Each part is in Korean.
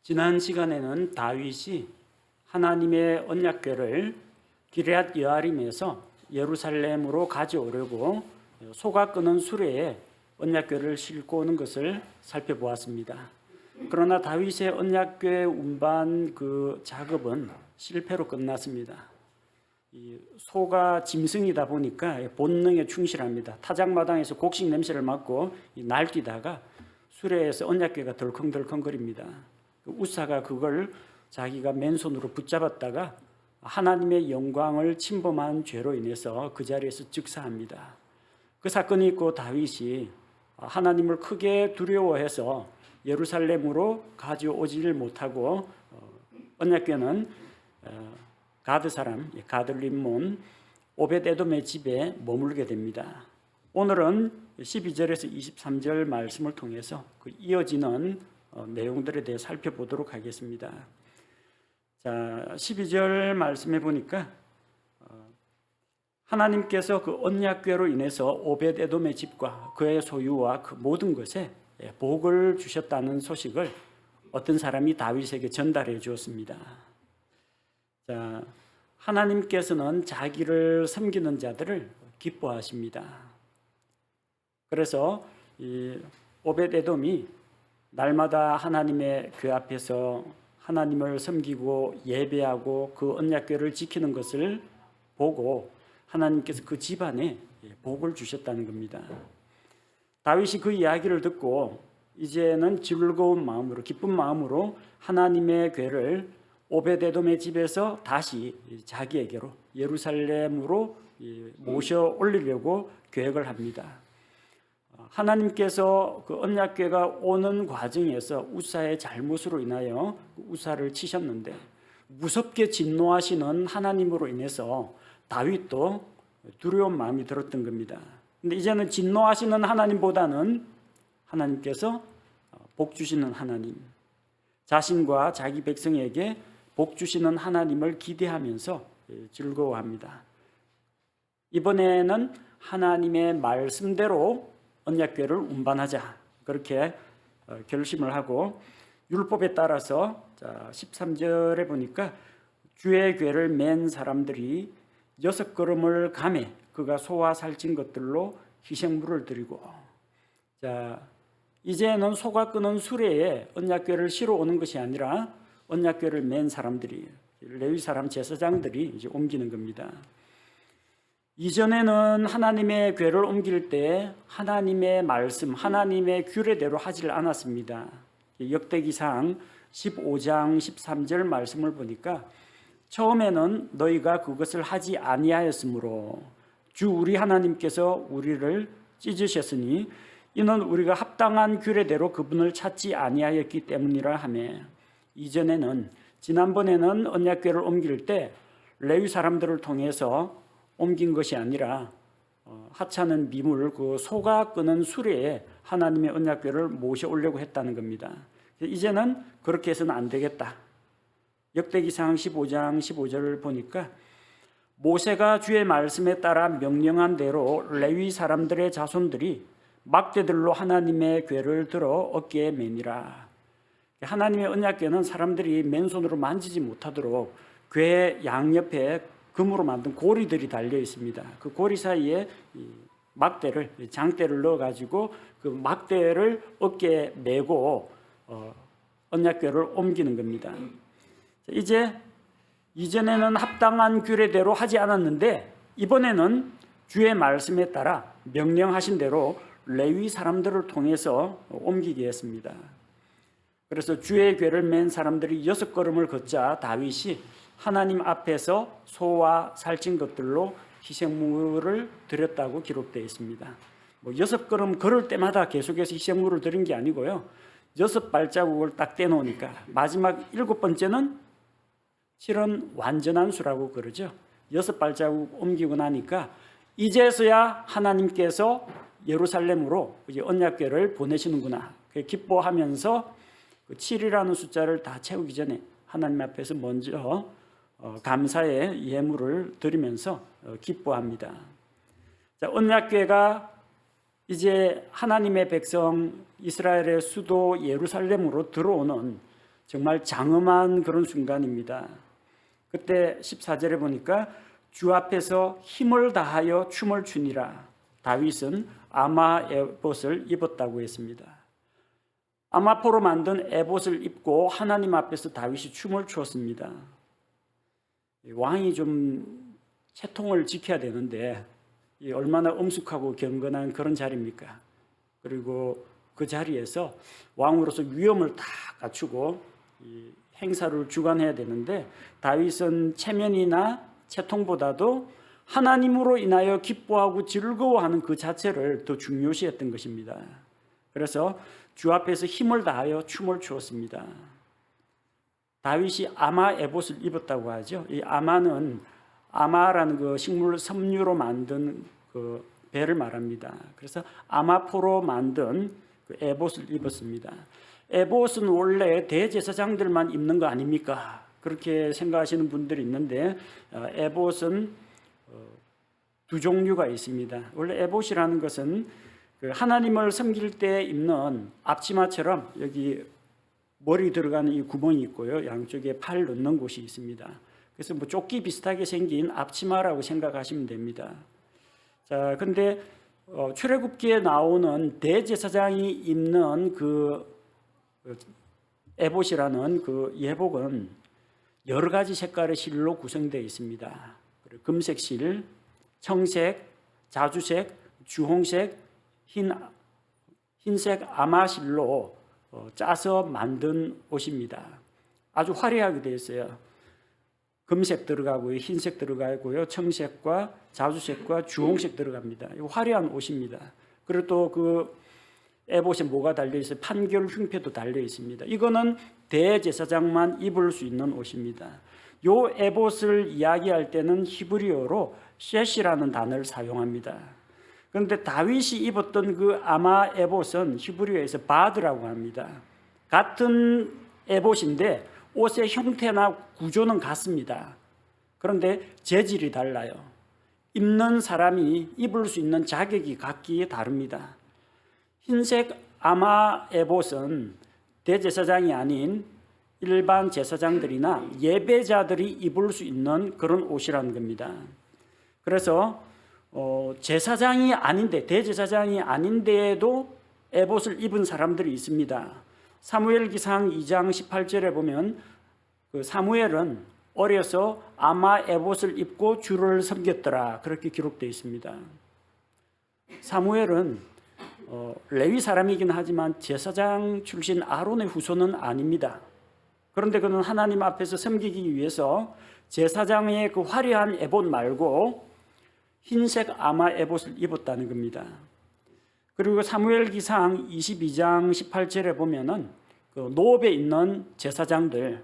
지난 시간에는 다윗이 하나님의 언약궤를 기럇 여아림에서 예루살렘으로 가져오려고 소가 끄는 수레에 언약궤를 싣고 오는 것을 살펴보았습니다. 그러나 다윗의 언약궤 운반 그 작업은 실패로 끝났습니다. 이 소가 짐승이다 보니까 본능에 충실합니다. 타작마당에서 곡식 냄새를 맡고 날뛰다가 수레에서 언약궤가 덜컹덜컹거립니다. 우사가 그걸 자기가 맨손으로 붙잡았다가 하나님의 영광을 침범한 죄로 인해서 그 자리에서 즉사합니다. 그 사건이 있고 다윗이 하나님을 크게 두려워해서 예루살렘으로 가져오지를 못하고 언약궤는 가드 사람 가들림몬 오벳에돔의 집에 머물게 됩니다. 오늘은 12절에서 23절 말씀을 통해서 그 이어지는 내용들에 대해 살펴보도록 하겠습니다. 자, 12절 말씀해 보니까 하나님께서 그 언약궤로 인해서 오벳에돔의 집과 그의 소유와 그 모든 것에 복을 주셨다는 소식을 어떤 사람이 다윗에게 전달해 주었습니다. 자, 하나님께서는 자기를 섬기는 자들을 기뻐하십니다. 그래서 이 오벳에돔이 날마다 하나님의 궤 앞에서 하나님을 섬기고 예배하고 그 언약궤를 지키는 것을 보고 하나님께서 그 집안에 복을 주셨다는 겁니다. 다윗이 그 이야기를 듣고 이제는 즐거운 마음으로 기쁜 마음으로 하나님의 궤를 오벳에돔의 집에서 다시 자기에게로 예루살렘으로 모셔 올리려고 계획을 합니다. 하나님께서 그 언약궤가 오는 과정에서 우사의 잘못으로 인하여 우사를 치셨는데 무섭게 진노하시는 하나님으로 인해서 다윗도 두려운 마음이 들었던 겁니다. 근데 이제는 진노하시는 하나님보다는 하나님께서 복 주시는 하나님, 자신과 자기 백성에게 복 주시는 하나님을 기대하면서 즐거워합니다. 이번에는 하나님의 말씀대로 언약궤를 운반하자 그렇게 결심을 하고 율법에 따라서 13절에 보니까 주의 궤를 맨 사람들이 6걸음을 가매 그가 소와 살찐 것들로 희생물을 드리고 자 이제는 소가 끄는 수레에 언약궤를 실어 오는 것이 아니라 언약궤를 맨 사람들이 레위 사람 제사장들이 이제 옮기는 겁니다. 이전에는 하나님의 궤를 옮길 때 하나님의 말씀, 하나님의 규례대로 하질 않았습니다. 역대기상 15장 13절 말씀을 보니까 처음에는 너희가 그것을 하지 아니하였으므로 주 우리 하나님께서 우리를 찢으셨으니 이는 우리가 합당한 규례대로 그분을 찾지 아니하였기 때문이라 하며 이전에는 지난번에는 언약궤를 옮길 때 레위 사람들을 통해서 옮긴 것이 아니라 하찮은 미물 그 소가 끄는 수레에 하나님의 언약궤를 모셔오려고 했다는 겁니다. 이제는 그렇게 해서는 안 되겠다. 역대기상 15장 15절을 보니까 모세가 주의 말씀에 따라 명령한 대로 레위 사람들의 자손들이 막대들로 하나님의 궤를 들어 어깨에 매니라. 하나님의 언약궤는 사람들이 맨손으로 만지지 못하도록 궤 양옆에 금으로 만든 고리들이 달려 있습니다. 그 고리 사이에 막대를 장대를 넣어 가지고 그 막대를 어깨에 메고 언약궤를 옮기는 겁니다. 이제 이전에는 합당한 규례대로 하지 않았는데 이번에는 주의 말씀에 따라 명령하신 대로 레위 사람들을 통해서 옮기게 했습니다. 그래서 주의 궤를 맨 사람들이 6걸음을 걷자 다윗이 하나님 앞에서 소와 살찐 것들로 희생물을 드렸다고 기록되어 있습니다. 6걸음 걸을 때마다 계속해서 희생물을 드린 게 아니고요. 6발자국을 딱 떼놓으니까 마지막 7번째는 실은 완전한 수라고 그러죠. 6발자국 옮기고 나니까 이제서야 하나님께서 예루살렘으로 이제 언약궤를 보내시는구나. 기뻐하면서 7이라는 숫자를 다 채우기 전에 하나님 앞에서 먼저 감사의 예물을 드리면서 기뻐합니다. 자, 언약궤가 이제 하나님의 백성 이스라엘의 수도 예루살렘으로 들어오는 정말 장엄한 그런 순간입니다. 그때 14절에 보니까 주 앞에서 힘을 다하여 춤을 추니라. 다윗은 아마 에봇을 입었다고 했습니다. 아마포로 만든 에봇을 입고 하나님 앞에서 다윗이 춤을 추었습니다. 왕이 좀 채통을 지켜야 되는데 얼마나 엄숙하고 경건한 그런 자리입니까? 그리고 그 자리에서 왕으로서 위엄을 다 갖추고 행사를 주관해야 되는데 다윗은 체면이나 채통보다도 하나님으로 인하여 기뻐하고 즐거워하는 그 자체를 더 중요시했던 것입니다. 그래서 주 앞에서 힘을 다하여 춤을 추었습니다. 다윗이 아마 에봇을 입었다고 하죠. 이 아마는 아마라는 그 식물 섬유로 만든 그 배를 말합니다. 그래서 아마포로 만든 그 에봇을 입었습니다. 에봇은 원래 대제사장들만 입는 거 아닙니까? 그렇게 생각하시는 분들이 있는데 에봇은 두 종류가 있습니다. 원래 에봇이라는 것은 그 하나님을 섬길 때 입는 앞치마처럼 여기 머리 들어가는 이 구멍이 있고요. 양쪽에 팔 넣는 곳이 있습니다. 그래서 뭐 조끼 비슷하게 생긴 앞치마라고 생각하시면 됩니다. 자, 근데 출애굽기에 나오는 대제사장이 입는 그 에봇이라는 그 예복은 여러 가지 색깔의 실로 구성되어 있습니다. 금색 실, 청색, 자주색, 주홍색, 흰색 아마실로 짜서 만든 옷입니다. 아주 화려하게 되어 있어요. 금색 들어가고요, 흰색 들어가고요, 청색과 자주색과 주홍색 들어갑니다. 화려한 옷입니다. 그리고 또 그 에봇에 뭐가 달려 있어요? 판결 흉패도 달려 있습니다. 이거는 대제사장만 입을 수 있는 옷입니다. 요 에봇을 이야기할 때는 히브리어로 셋이라는 단어를 사용합니다. 그런데 다윗이 입었던 그 아마 에봇은 히브리어에서 바드라고 합니다. 같은 에봇인데 옷의 형태나 구조는 같습니다. 그런데 재질이 달라요. 입는 사람이 입을 수 있는 자격이 각기 다릅니다. 흰색 아마 에봇은 대제사장이 아닌 일반 제사장들이나 예배자들이 입을 수 있는 그런 옷이라는 겁니다. 그래서 제사장이 아닌데 대제사장이 아닌데에도 에봇을 입은 사람들이 있습니다. 사무엘기상 2장 18절에 보면 그 사무엘은 어려서 아마 에봇을 입고 주를 섬겼더라 그렇게 기록되어 있습니다. 사무엘은 레위 사람이긴 하지만 제사장 출신 아론의 후손은 아닙니다. 그런데 그는 하나님 앞에서 섬기기 위해서 제사장의 그 화려한 에봇 말고 흰색 아마 에봇을 입었다는 겁니다. 그리고 사무엘기상 22장 18절에 보면은 그 노업에 있는 제사장들의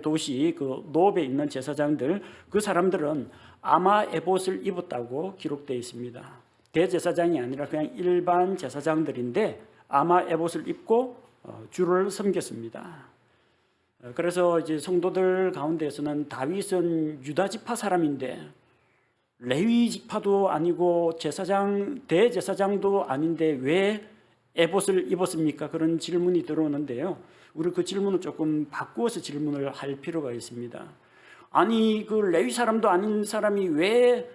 도시 그 노업에 있는 제사장들 그 사람들은 아마 에봇을 입었다고 기록되어 있습니다. 대제사장이 아니라 그냥 일반 제사장들인데 아마 에봇을 입고 주를 섬겼습니다. 그래서 이제 성도들 가운데서는 다윗은 유다 지파 사람인데 레위 지파도 아니고 대제사장도 아닌데 왜 에봇을 입었습니까? 그런 질문이 들어오는데요. 우리 그 질문을 조금 바꾸어서 질문을 할 필요가 있습니다. 아니 그 레위 사람도 아닌 사람이 왜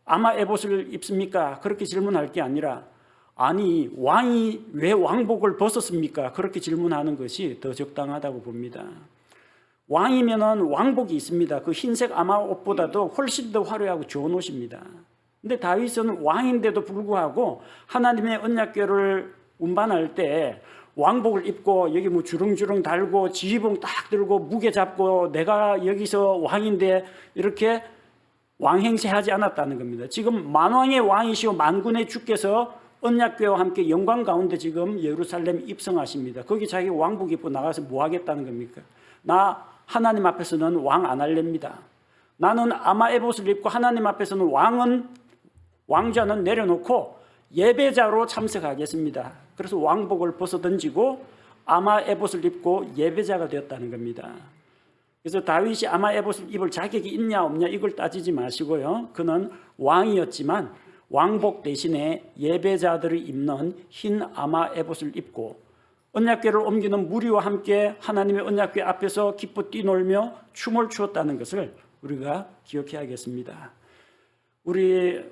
아마 에봇을 입습니까? 그렇게 질문할 게 아니라 아니 왕이 왜 왕복을 벗었습니까? 그렇게 질문하는 것이 더 적당하다고 봅니다. 왕이면은 왕복이 있습니다. 그 흰색 아마 옷보다도 훨씬 더 화려하고 좋은 옷입니다. 근데 다윗은 왕인데도 불구하고 하나님의 언약궤를 운반할 때 왕복을 입고 여기 뭐 주렁주렁 달고 지휘봉 딱 들고 무게 잡고 내가 여기서 왕인데 이렇게 왕행세하지 않았다는 겁니다. 지금 만왕의 왕이시오 만군의 주께서 언약궤와 함께 영광 가운데 지금 예루살렘 입성하십니다. 거기 자기 왕복 입고 나가서 뭐 하겠다는 겁니까? 나 하나님 앞에서는 왕 안 할랍니다. 나는 아마 에봇을 입고 하나님 앞에서는 왕좌는 내려놓고 예배자로 참석하겠습니다. 그래서 왕복을 벗어던지고 아마 에봇을 입고 예배자가 되었다는 겁니다. 그래서 다윗이 아마 에봇을 입을 자격이 있냐 없냐 이걸 따지지 마시고요. 그는 왕이었지만 왕복 대신에 예배자들이 입는 흰 아마 에봇을 입고 언약궤를 옮기는 무리와 함께 하나님의 언약궤 앞에서 기뻐 뛰놀며 춤을 추었다는 것을 우리가 기억해야겠습니다. 우리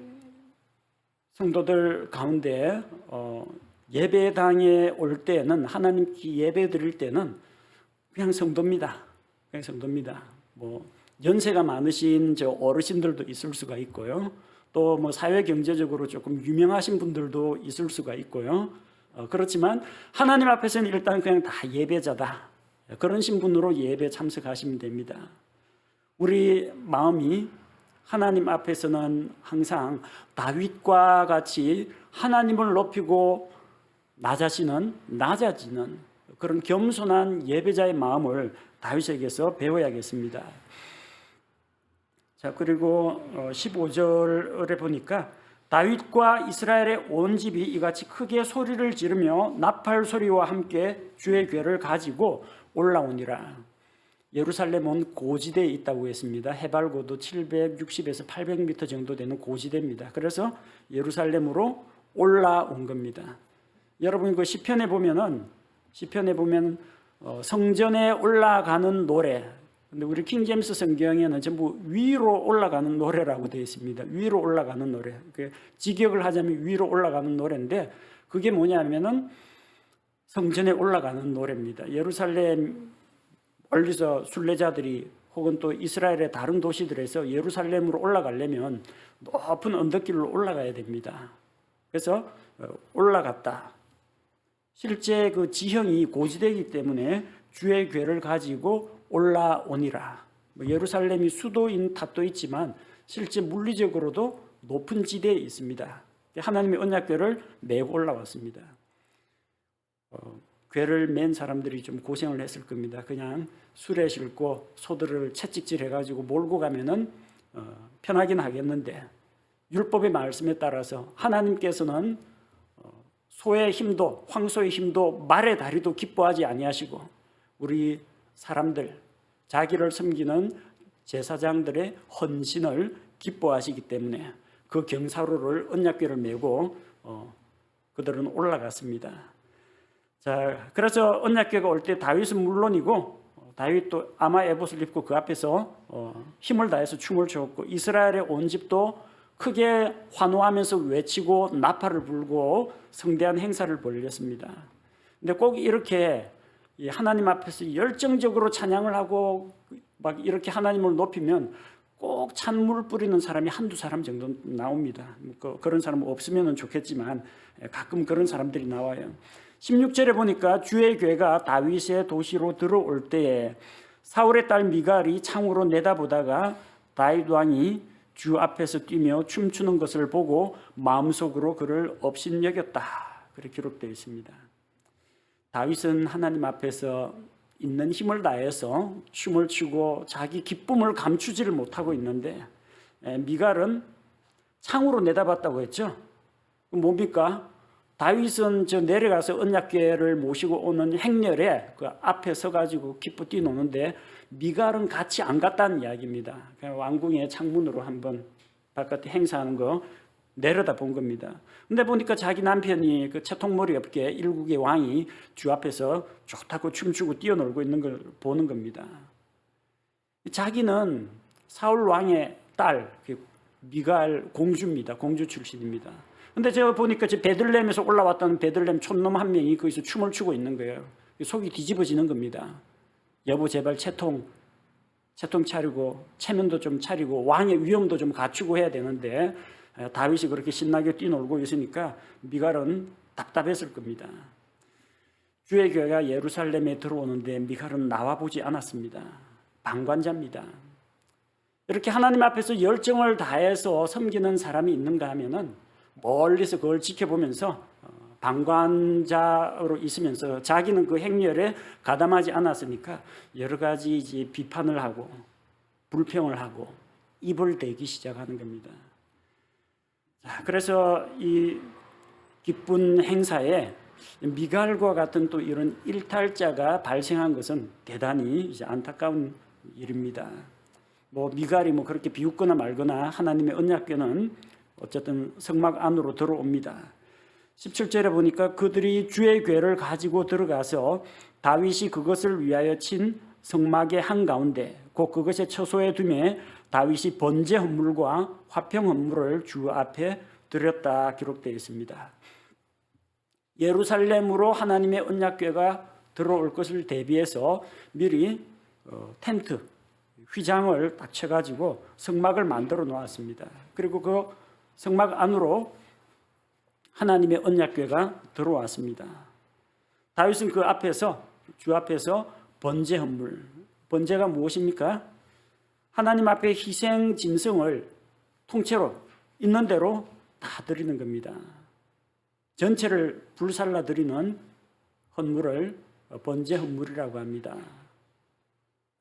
성도들 가운데 예배당에 올 때는, 하나님께 예배 드릴 때는 그냥 성도입니다. 그냥 성도입니다. 뭐 연세가 많으신 저 어르신들도 있을 수가 있고요. 또 뭐 사회 경제적으로 조금 유명하신 분들도 있을 수가 있고요. 그렇지만 하나님 앞에서는 일단 그냥 다 예배자다. 그런 신분으로 예배 참석하시면 됩니다. 우리 마음이 하나님 앞에서는 항상 다윗과 같이 하나님을 높이고 나 자신은 낮아지는 그런 겸손한 예배자의 마음을 다윗에게서 배워야겠습니다. 자, 그리고 15절에 보니까 다윗과 이스라엘의 온 집이 이같이 크게 소리를 지르며 나팔 소리와 함께 주의 궤를 가지고 올라오니라. 예루살렘은 고지대에 있다고 했습니다. 해발고도 760에서 800m 정도 되는 고지대입니다. 그래서 예루살렘으로 올라온 겁니다. 여러분 그 시편에 보면 성전에 올라가는 노래, 근데 우리 킹제임스 성경에는 전부 위로 올라가는 노래라고 되어 있습니다. 위로 올라가는 노래. 직역을 하자면 위로 올라가는 노래인데 그게 뭐냐면은 성전에 올라가는 노래입니다. 예루살렘 멀리서 순례자들이 혹은 또 이스라엘의 다른 도시들에서 예루살렘으로 올라가려면 높은 언덕길로 올라가야 됩니다. 그래서 올라갔다. 실제 그 지형이 고지대이기 때문에 주의 궤를 가지고 올라오니라. 예루살렘이 수도인 탓도 있지만 실제 물리적으로도 높은 지대에 있습니다. 하나님의 언약궤를 메고 올라왔습니다. 궤를 맨 사람들이 좀 고생을 했을 겁니다. 그냥 수레 싣고 소들을 채찍질 해가지고 몰고 가면은 편하긴 하겠는데 율법의 말씀에 따라서 하나님께서는 소의 힘도 황소의 힘도 말의 다리도 기뻐하지 아니하시고 우리 사람들 자기를 섬기는 제사장들의 헌신을 기뻐하시기 때문에 그 경사로를 언약궤를 메고 그들은 올라갔습니다. 자, 그래서 언약궤가 올 때 다윗은 물론이고 다윗도 아마 에봇을 입고 그 앞에서 힘을 다해서 춤을 추었고 이스라엘의 온 집도 크게 환호하면서 외치고 나팔을 불고 성대한 행사를 벌였습니다. 근데 꼭 이렇게 하나님 앞에서 열정적으로 찬양을 하고 막 이렇게 하나님을 높이면 꼭 찬물 뿌리는 사람이 한두 사람 정도 나옵니다. 그런 사람 없으면 좋겠지만 가끔 그런 사람들이 나와요. 16절에 보니까 주의 궤가 다윗의 도시로 들어올 때에 사울의 딸 미갈이 창으로 내다보다가 다윗 왕이 주 앞에서 뛰며 춤추는 것을 보고 마음속으로 그를 업신여겼다. 그렇게 기록되어 있습니다. 다윗은 하나님 앞에서 있는 힘을 다해서 춤을 추고 자기 기쁨을 감추지를 못하고 있는데 미갈은 창으로 내다봤다고 했죠. 뭡니까? 다윗은 저 내려가서 언약궤를 모시고 오는 행렬에 그 앞에 서가지고 기뻐 뛰노는데 미갈은 같이 안 갔다는 이야기입니다. 왕궁의 창문으로 한번 바깥에 행사하는 거 내려다 본 겁니다. 근데 보니까 자기 남편이 그 채통머리 없게 일국의 왕이 주 앞에서 좋다고 춤추고 뛰어놀고 있는 걸 보는 겁니다. 자기는 사울 왕의 딸 미갈 공주입니다. 공주 출신입니다. 근데 제가 보니까 베들레헴에서 올라왔던 베들레헴 촌놈 한 명이 거기서 춤을 추고 있는 거예요. 속이 뒤집어지는 겁니다. 여보 제발 채통 차리고 체면도 좀 차리고 왕의 위엄도 좀 갖추고 해야 되는데 다윗이 그렇게 신나게 뛰놀고 있으니까 미갈은 답답했을 겁니다. 주의 궤가 예루살렘에 들어오는데 미갈은 나와보지 않았습니다. 방관자입니다. 이렇게 하나님 앞에서 열정을 다해서 섬기는 사람이 있는가 하면은 멀리서 그걸 지켜보면서 방관자로 있으면서 자기는 그 행렬에 가담하지 않았으니까 여러 가지 이제 비판을 하고 불평을 하고 입을 대기 시작하는 겁니다. 자, 그래서 이 기쁜 행사에 미갈과 같은 또 이런 일탈자가 발생한 것은 대단히 이제 안타까운 일입니다. 미갈이 그렇게 비웃거나 말거나 하나님의 언약궤는 어쨌든 성막 안으로 들어옵니다. 17절에 보니까 그들이 주의 궤를 가지고 들어가서 다윗이 그것을 위하여 친 성막의 한가운데 곧 그것의 처소에 두매 다윗이 번제 헌물과 화평 헌물을 주 앞에 드렸다 기록되어 있습니다. 예루살렘으로 하나님의 언약궤가 들어올 것을 대비해서 미리 텐트, 휘장을 딱 쳐가지고 성막을 만들어 놓았습니다. 그리고 그 성막 안으로 하나님의 언약궤가 들어왔습니다. 다윗은 그 앞에서 주 앞에서 번제 헌물, 번제가 무엇입니까? 하나님 앞에 희생 짐승을 통째로 있는 대로 다 드리는 겁니다. 전체를 불살라 드리는 헌물을 번제 헌물이라고 합니다.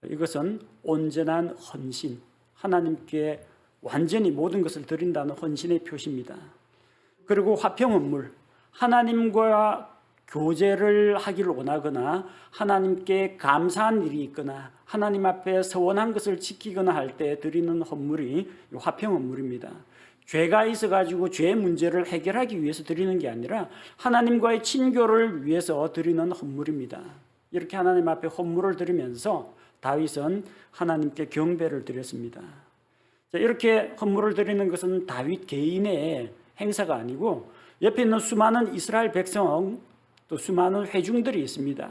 이것은 온전한 헌신, 하나님께 완전히 모든 것을 드린다는 헌신의 표시입니다. 그리고 화평 헌물, 하나님과 교제를 하기를 원하거나 하나님께 감사한 일이 있거나 하나님 앞에 서원한 것을 지키거나 할 때 드리는 헌물이 화평 헌물입니다. 죄가 있어가지고 죄 문제를 해결하기 위해서 드리는 게 아니라 하나님과의 친교를 위해서 드리는 헌물입니다. 이렇게 하나님 앞에 헌물을 드리면서 다윗은 하나님께 경배를 드렸습니다. 이렇게 헌물을 드리는 것은 다윗 개인의 행사가 아니고 옆에 있는 수많은 이스라엘 백성 또 수많은 회중들이 있습니다.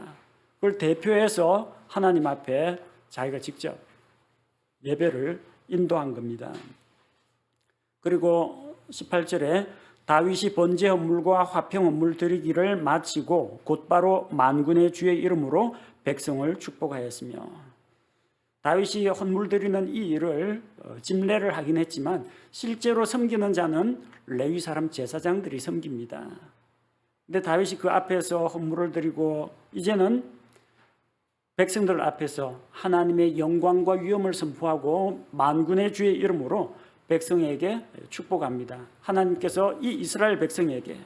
그걸 대표해서 하나님 앞에 자기가 직접 예배를 인도한 겁니다. 그리고 18절에 다윗이 번제 헌물과 화평 헌물 드리기를 마치고 곧바로 만군의 주의 이름으로 백성을 축복하였으며, 다윗이 헌물 드리는 이 일을 집례를 하긴 했지만 실제로 섬기는 자는 레위 사람 제사장들이 섬깁니다. 근데 다윗이 그 앞에서 헌물을 드리고 이제는 백성들 앞에서 하나님의 영광과 위엄을 선포하고 만군의 주의 이름으로 백성에게 축복합니다. 하나님께서 이 이스라엘 백성에게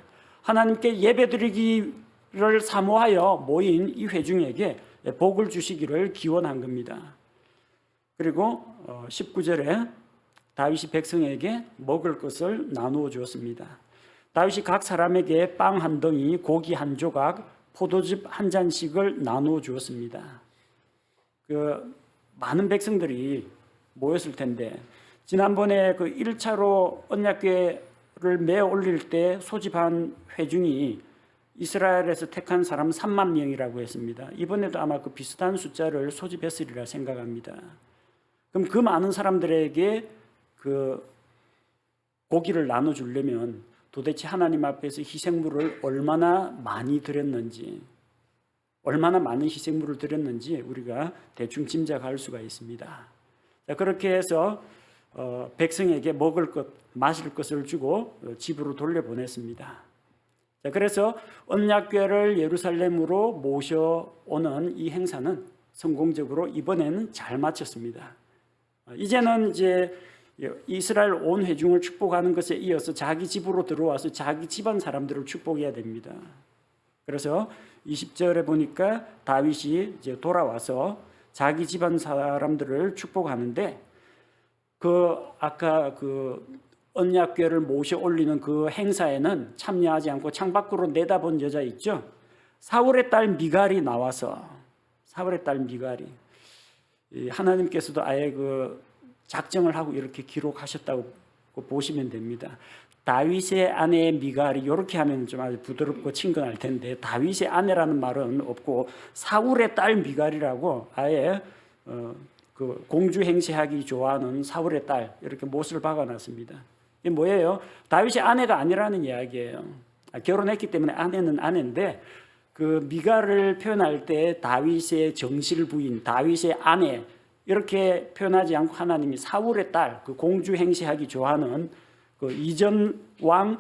하나님께 예배드리기를 사모하여 모인 이 회중에게 복을 주시기를 기원한 겁니다. 그리고 19절에 다윗이 백성에게 먹을 것을 나누어 주었습니다. 다윗이 각 사람에게 빵 한 덩이, 고기 한 조각, 포도즙 한 잔씩을 나누어 주었습니다. 많은 백성들이 모였을 텐데 지난번에 1차로 언약궤를 메어 올릴 때 소집한 회중이 이스라엘에서 택한 사람 3만 명이라고 했습니다. 이번에도 아마 그 비슷한 숫자를 소집했으리라 생각합니다. 그럼 그 많은 사람들에게 그 고기를 나눠주려면 도대체 하나님 앞에서 희생물을 얼마나 많이 드렸는지, 얼마나 많은 희생물을 드렸는지 우리가 대충 짐작할 수가 있습니다. 자, 그렇게 해서 백성에게 먹을 것, 마실 것을 주고 집으로 돌려보냈습니다. 자, 그래서 언약궤를 예루살렘으로 모셔오는 이 행사는 성공적으로 이번에는 잘 마쳤습니다. 이제는 이제 이스라엘 온 회중을 축복하는 것에 이어서 자기 집으로 들어와서 자기 집안 사람들을 축복해야 됩니다. 그래서 20절에 보니까 다윗이 이제 돌아와서 자기 집안 사람들을 축복하는데 아까 언약궤를 모셔 올리는 그 행사에는 참여하지 않고 창밖으로 내다본 여자 있죠? 사울의 딸 미갈이 나와서, 사울의 딸 미갈이, 하나님께서도 아예 작정을 하고 이렇게 기록하셨다고 보시면 됩니다. 다윗의 아내 미갈이, 이렇게 하면 좀 아주 부드럽고 친근할 텐데 다윗의 아내라는 말은 없고 사울의 딸 미갈이라고 아예 공주 행세하기 좋아하는 사울의 딸, 이렇게 못을 박아놨습니다. 이게 뭐예요? 다윗의 아내가 아니라는 이야기예요. 결혼했기 때문에 아내는 아내인데 그 미갈을 표현할 때 다윗의 정실 부인, 다윗의 아내 이렇게 표현하지 않고 하나님이 사울의 딸, 그 공주 행세하기 좋아하는 그 이전 왕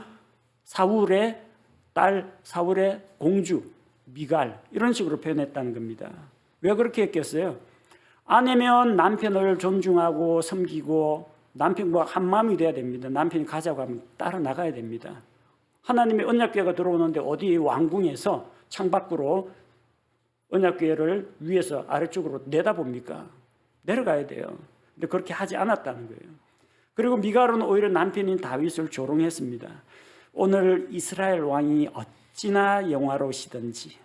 사울의 딸, 사울의 공주 미갈, 이런 식으로 표현했다는 겁니다. 왜 그렇게 했겠어요? 아내면 남편을 존중하고 섬기고 남편과 한 마음이 돼야 됩니다. 남편이 가자고 하면 따라 나가야 됩니다. 하나님의 언약궤가 들어오는데 어디 왕궁에서 창밖으로 언약궤를 위에서 아래쪽으로 내다봅니까? 내려가야 돼요. 근데 그렇게 하지 않았다는 거예요. 그리고 미갈은 오히려 남편인 다윗을 조롱했습니다. 오늘 이스라엘 왕이 어찌나 영화로우시든지,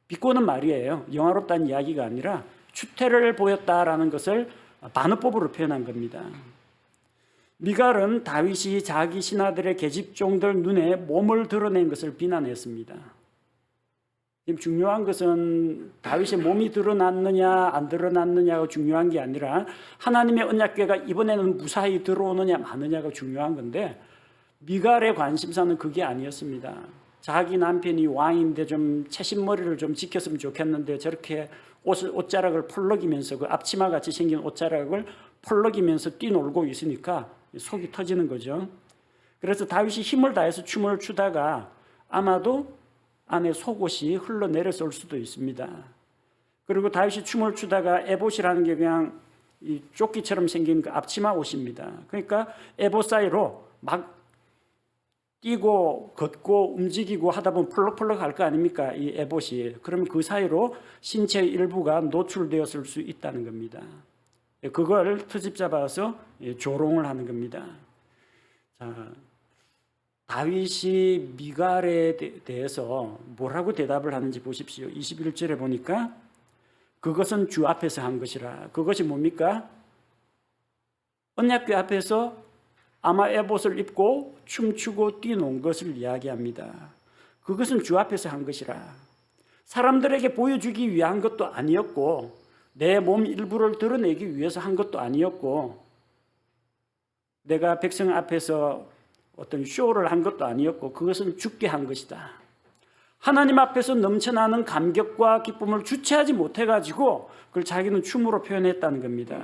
비꼬는 말이에요. 영화롭다는 이야기가 아니라 추태를 보였다라는 것을 반어법으로 표현한 겁니다. 미갈은 다윗이 자기 신하들의 계집종들 눈에 몸을 드러낸 것을 비난했습니다. 중요한 것은 다윗의 몸이 드러났느냐 안 드러났느냐가 중요한 게 아니라 하나님의 언약궤가 이번에는 무사히 들어오느냐 마느냐가 중요한 건데, 미갈의 관심사는 그게 아니었습니다. 자기 남편이 왕인데 좀 채신머리를 좀 지켰으면 좋겠는데 저렇게 옷자락을 펄럭이면서, 그 앞치마 같이 생긴 옷자락을 펄럭이면서 뛰놀고 있으니까 속이 터지는 거죠. 그래서 다윗이 힘을 다해서 춤을 추다가 아마도 안에 속옷이 흘러내렸을 수도 있습니다. 그리고 다윗이 춤을 추다가 에봇이라는 게 그냥 이 조끼처럼 생긴 그 앞치마 옷입니다. 그러니까 에봇 사이로 막 뛰고 걷고 움직이고 하다 보면 펄럭펄럭 할 거 아닙니까? 이 에봇이. 그러면 그 사이로 신체 일부가 노출되었을 수 있다는 겁니다. 그걸 트집 잡아서 조롱을 하는 겁니다. 자, 다윗이 미갈에 대해서 뭐라고 대답을 하는지 보십시오. 21절에 보니까 그것은 주 앞에서 한 것이라. 그것이 뭡니까? 언약궤 앞에서 아마 에봇을 입고 춤추고 뛰노는 것을 이야기합니다. 그것은 주 앞에서 한 것이라. 사람들에게 보여주기 위한 것도 아니었고, 내 몸 일부를 드러내기 위해서 한 것도 아니었고, 내가 백성 앞에서 어떤 쇼를 한 것도 아니었고, 그것은 주께 한 것이다. 하나님 앞에서 넘쳐나는 감격과 기쁨을 주체하지 못해가지고 그걸 자기는 춤으로 표현했다는 겁니다.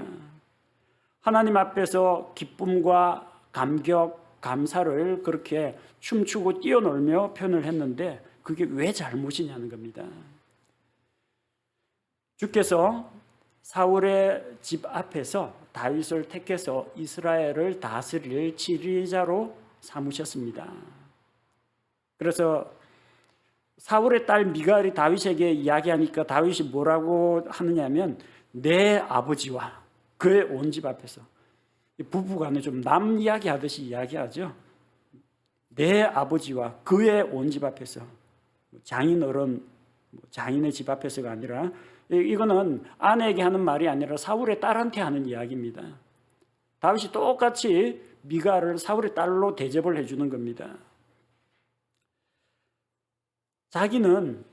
하나님 앞에서 기쁨과 감격, 감사를 그렇게 춤추고 뛰어놀며 표현을 했는데 그게 왜 잘못이냐는 겁니다. 주께서 사울의 집 앞에서 다윗을 택해서 이스라엘을 다스릴 지휘자로 삼으셨습니다. 그래서 사울의 딸 미갈이 다윗에게 이야기하니까 다윗이 뭐라고 하느냐면 내 아버지와 그의 온 집 앞에서, 부부간에 좀 남 이야기하듯이 이야기하죠. 내 아버지와 그의 온 집 앞에서, 장인어른, 장인의 집 앞에서가 아니라, 이거는 아내에게 하는 말이 아니라 사울의 딸한테 하는 이야기입니다. 다윗이 똑같이 미갈을 사울의 딸로 대접을 해주는 겁니다. 자기는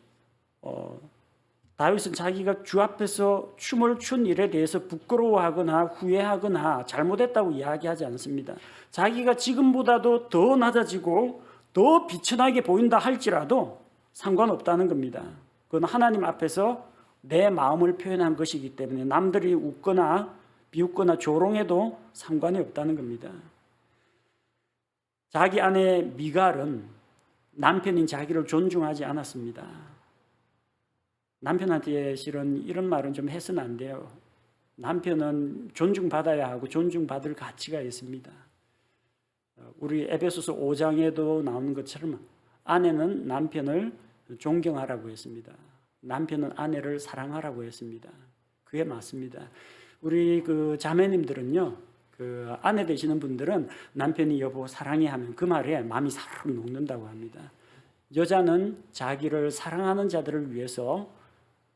다윗은 자기가 주 앞에서 춤을 춘 일에 대해서 부끄러워하거나 후회하거나 잘못했다고 이야기하지 않습니다. 자기가 지금보다도 더 낮아지고 더 비천하게 보인다 할지라도 상관없다는 겁니다. 그건 하나님 앞에서 내 마음을 표현한 것이기 때문에 남들이 웃거나 비웃거나 조롱해도 상관이 없다는 겁니다. 자기 아내 미갈은 남편인 자기를 존중하지 않았습니다. 남편한테 실은 이런 말은 좀 해서는 안 돼요. 남편은 존중받아야 하고 존중받을 가치가 있습니다. 우리 에베소서 5장에도 나오는 것처럼 아내는 남편을 존경하라고 했습니다. 남편은 아내를 사랑하라고 했습니다. 그게 맞습니다. 우리 그 자매님들은요, 그 아내 되시는 분들은 남편이 여보 사랑해 하면 그 말에 마음이 사르르 녹는다고 합니다. 여자는 자기를 사랑하는 자들을 위해서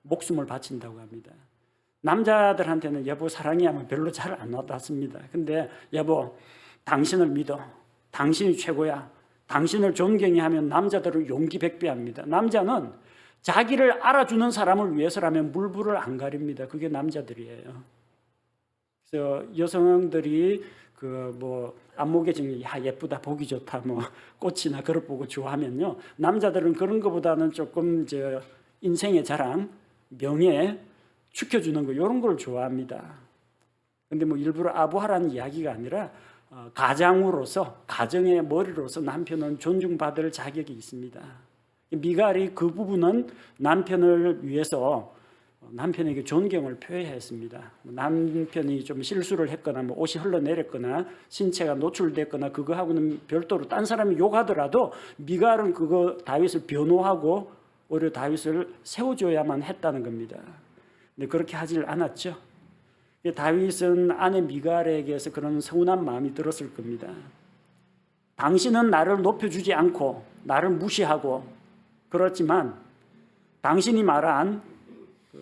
목숨을 바친다고 합니다. 남자들한테는 여보 사랑해 하면 별로 잘 안 와닿습니다. 근데 여보 당신을 믿어, 당신이 최고야, 당신을 존경해 하면 남자들을 용기 백배합니다. 남자는 자기를 알아주는 사람을 위해서라면 물불을 안 가립니다. 그게 남자들이에요. 그래서 여성들이 그 뭐 안목에 지금 야 예쁘다 보기 좋다 뭐 꽃이나 그걸 보고 좋아하면요, 남자들은 그런 것보다는 조금 저 인생의 자랑, 명예 축혀주는 거 이런 걸 좋아합니다. 근데 뭐 일부러 아부하라는 이야기가 아니라 가장으로서, 가정의 머리로서 남편은 존중받을 자격이 있습니다. 미갈이 그 부분은 남편을 위해서 남편에게 존경을 표했습니다. 남편이 좀 실수를 했거나 뭐 옷이 흘러내렸거나 신체가 노출됐거나 그거하고는 별도로 딴 사람이 욕하더라도 미갈은 그거 다윗을 변호하고 오히려 다윗을 세워줘야만 했다는 겁니다. 근데 그렇게 하질 않았죠. 다윗은 아내 미갈에게서 그런 서운한 마음이 들었을 겁니다. 당신은 나를 높여주지 않고 나를 무시하고 그렇지만 당신이 말한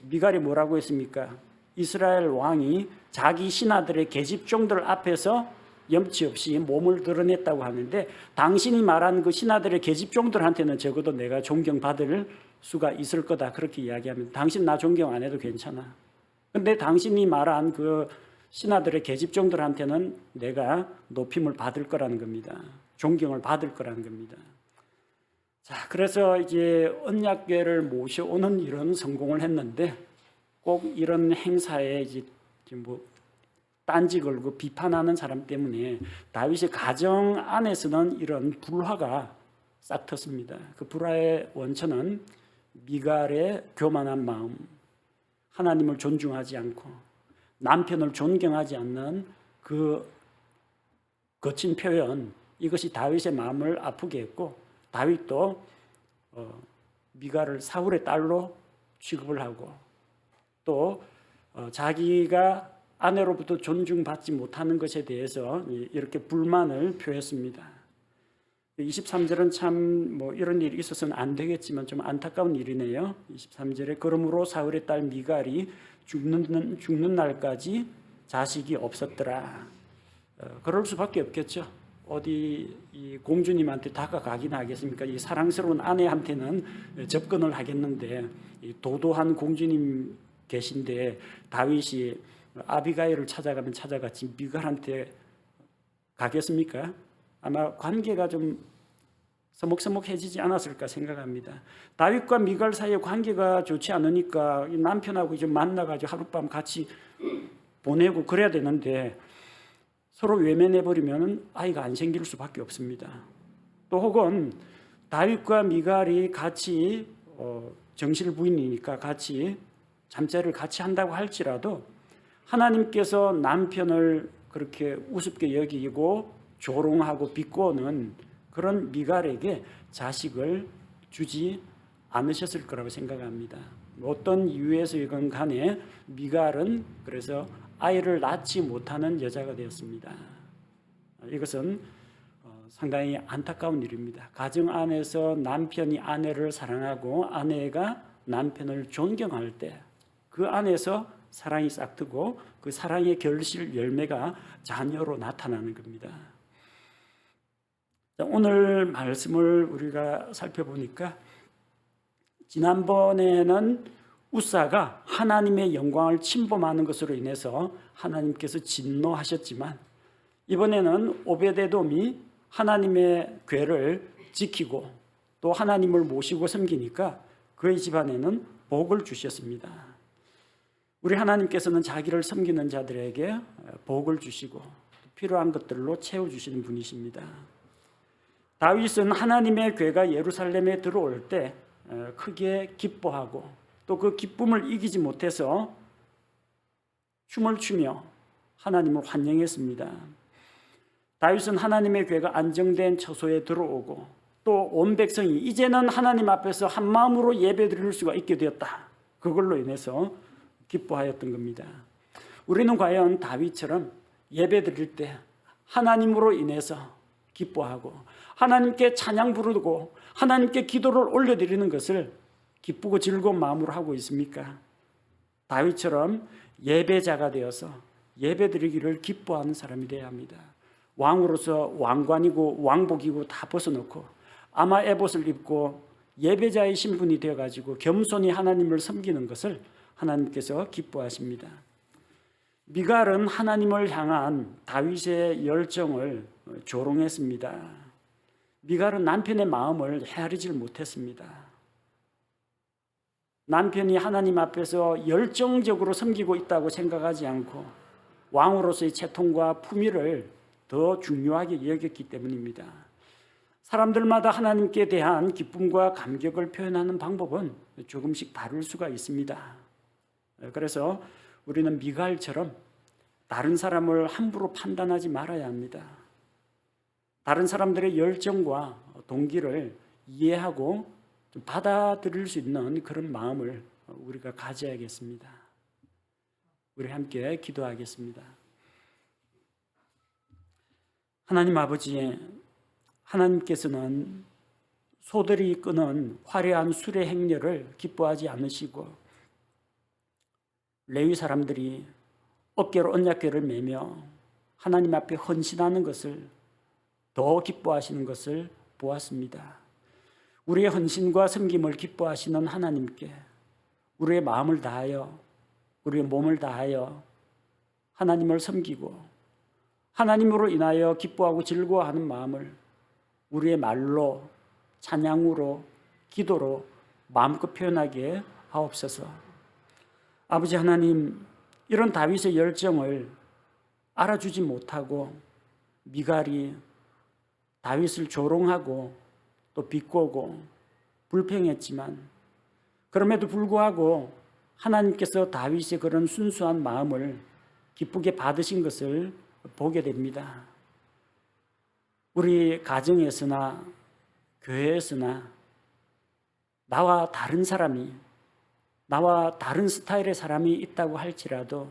미갈이 뭐라고 했습니까? 이스라엘 왕이 자기 신하들의 계집종들 앞에서 염치 없이 몸을 드러냈다고 하는데 당신이 말한 그 신하들의 계집종들한테는 적어도 내가 존경받을 수가 있을 거다 그렇게 이야기하면 당신 나 존경 안 해도 괜찮아. 근데 당신이 말한 그 신하들의 계집종들한테는 내가 높임을 받을 거라는 겁니다. 존경을 받을 거라는 겁니다. 자, 그래서 이제 언약궤를 모셔오는 이런 성공을 했는데 꼭 이런 행사에 이제 뭐 딴지 걸고 비판하는 사람 때문에 다윗의 가정 안에서는 이런 불화가 싹 텄습니다. 그 불화의 원천은 미갈의 교만한 마음, 하나님을 존중하지 않고 남편을 존경하지 않는 그 거친 표현, 이것이 다윗의 마음을 아프게 했고 다윗도 미갈을 사울의 딸로 취급을 하고 또 자기가 아내로부터 존중받지 못하는 것에 대해서 이렇게 불만을 표했습니다. 23절은 참 뭐 이런 일이 있어서는 안 되겠지만 좀 안타까운 일이네요. 23절에 그러므로 사울의 딸 미갈이 죽는 날까지 자식이 없었더라. 그럴 수밖에 없겠죠. 어디 이 공주님한테 다가가긴 하겠습니까? 이 사랑스러운 아내한테는 접근을 하겠는데 이 도도한 공주님 계신데 다윗이 아비가일을 찾아가면 찾아갔지 미갈한테 가겠습니까? 아마 관계가 좀 서먹서먹해지지 않았을까 생각합니다. 다윗과 미갈 사이의 관계가 좋지 않으니까 남편하고 이제 만나가지고 하룻밤 같이 보내고 그래야 되는데 서로 외면해버리면 아이가 안 생길 수밖에 없습니다. 또 혹은 다윗과 미갈이 같이 정실 부인이니까 같이 잠자리를 같이 한다고 할지라도 하나님께서 남편을 그렇게 우습게 여기고 조롱하고 비꼬는 그런 미갈에게 자식을 주지 않으셨을 거라고 생각합니다. 어떤 이유에서이건 간에 미갈은 그래서 아이를 낳지 못하는 여자가 되었습니다. 이것은 상당히 안타까운 일입니다. 가정 안에서 남편이 아내를 사랑하고 아내가 남편을 존경할 때 그 안에서 사랑이 싹트고 그 사랑의 결실 열매가 자녀로 나타나는 겁니다. 오늘 말씀을 우리가 살펴보니까 지난번에는 우사가 하나님의 영광을 침범하는 것으로 인해서 하나님께서 진노하셨지만 이번에는 오베데돔이 하나님의 궤를 지키고 또 하나님을 모시고 섬기니까 그의 집안에는 복을 주셨습니다. 우리 하나님께서는 자기를 섬기는 자들에게 복을 주시고 필요한 것들로 채워주시는 분이십니다. 다윗은 하나님의 궤가 예루살렘에 들어올 때 크게 기뻐하고 또 그 기쁨을 이기지 못해서 춤을 추며 하나님을 환영했습니다. 다윗은 하나님의 궤가 안정된 처소에 들어오고 또 온 백성이 이제는 하나님 앞에서 한 마음으로 예배드릴 수가 있게 되었다. 그걸로 인해서 기뻐하였던 겁니다. 우리는 과연 다윗처럼 예배드릴 때 하나님으로 인해서 기뻐하고 하나님께 찬양 부르고 하나님께 기도를 올려드리는 것을 기쁘고 즐거운 마음으로 하고 있습니까? 다윗처럼 예배자가 되어서 예배드리기를 기뻐하는 사람이 되어야 합니다. 왕으로서 왕관이고 왕복이고 다 벗어놓고 아마 에봇을 입고 예배자의 신분이 되어가지고 겸손히 하나님을 섬기는 것을 하나님께서 기뻐하십니다. 미갈은 하나님을 향한 다윗의 열정을 조롱했습니다. 미갈은 남편의 마음을 헤아리질 못했습니다. 남편이 하나님 앞에서 열정적으로 섬기고 있다고 생각하지 않고 왕으로서의 채통과 품위를 더 중요하게 여겼기 때문입니다. 사람들마다 하나님께 대한 기쁨과 감격을 표현하는 방법은 조금씩 다를 수가 있습니다. 그래서 우리는 미갈처럼 다른 사람을 함부로 판단하지 말아야 합니다. 다른 사람들의 열정과 동기를 이해하고 좀 받아들일 수 있는 그런 마음을 우리가 가져야겠습니다. 우리 함께 기도하겠습니다. 하나님 아버지, 하나님께서는 소들이 끄는 화려한 수레 행렬을 기뻐하지 않으시고 레위 사람들이 어깨로 언약궤를 메며 하나님 앞에 헌신하는 것을 더 기뻐하시는 것을 보았습니다. 우리의 헌신과 섬김을 기뻐하시는 하나님께 우리의 마음을 다하여 우리의 몸을 다하여 하나님을 섬기고 하나님으로 인하여 기뻐하고 즐거워하는 마음을 우리의 말로 찬양으로 기도로 마음껏 표현하게 하옵소서. 아버지 하나님, 이런 다윗의 열정을 알아주지 못하고 미갈이 다윗을 조롱하고 또 비꼬고 불평했지만 그럼에도 불구하고 하나님께서 다윗의 그런 순수한 마음을 기쁘게 받으신 것을 보게 됩니다. 우리 가정에서나 교회에서나 나와 다른 사람이, 나와 다른 스타일의 사람이 있다고 할지라도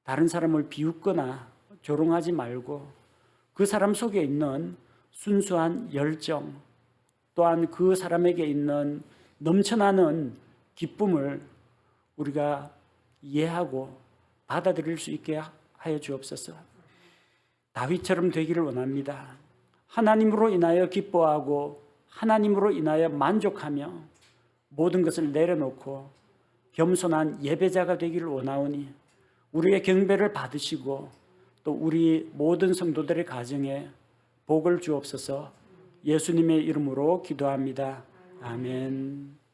다른 사람을 비웃거나 조롱하지 말고 그 사람 속에 있는 순수한 열정, 또한 그 사람에게 있는 넘쳐나는 기쁨을 우리가 이해하고 받아들일 수 있게 하여 주옵소서. 다윗처럼 되기를 원합니다. 하나님으로 인하여 기뻐하고 하나님으로 인하여 만족하며 모든 것을 내려놓고 겸손한 예배자가 되기를 원하오니 우리의 경배를 받으시고 또 우리 모든 성도들의 가정에 복을 주옵소서. 예수님의 이름으로 기도합니다. 아멘.